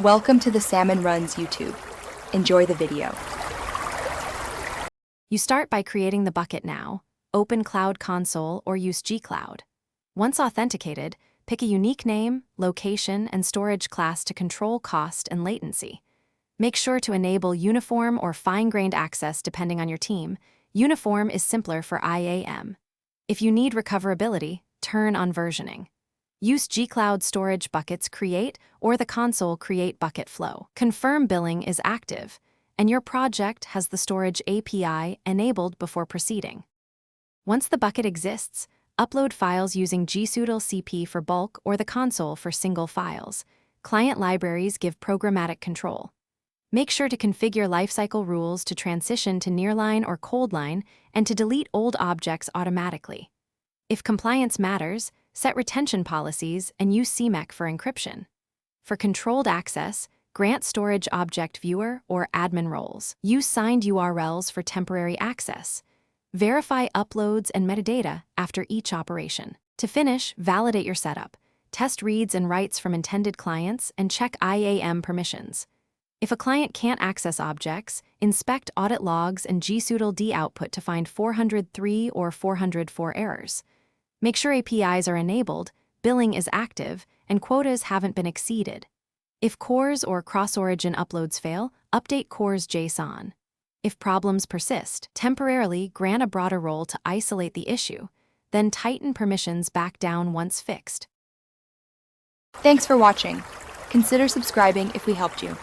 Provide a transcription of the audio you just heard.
Welcome to the Salmon Runs YouTube. Enjoy the video. You start by creating the bucket now, open Cloud Console or use G-Cloud. Once authenticated, pick a unique name, location, and storage class to control cost and latency. Make sure to enable uniform or fine-grained access depending on your team. Uniform is simpler for IAM. If you need recoverability, turn on versioning. Use G-Cloud storage buckets create or the console create bucket flow. Confirm billing is active, and your project has the storage API enabled before proceeding. Once the bucket exists, upload files using GSUDL CP for bulk or the console for single files. Client libraries give programmatic control. Make sure to configure lifecycle rules to transition to nearline or coldline and to delete old objects automatically. If compliance matters, set retention policies and use CMEC for encryption. For controlled access, grant storage object viewer or admin roles. Use signed URLs for temporary access. Verify uploads and metadata after each operation. To finish, validate your setup. Test reads and writes from intended clients and check IAM permissions. If a client can't access objects, inspect audit logs and GSUDL output to find 403 or 404 errors. Make sure APIs are enabled, billing is active, and quotas haven't been exceeded. If CORS or cross-origin uploads fail, update CORS JSON. If problems persist, temporarily grant a broader role to isolate the issue, then tighten permissions back down once fixed. Thanks for watching. Consider subscribing if we helped you.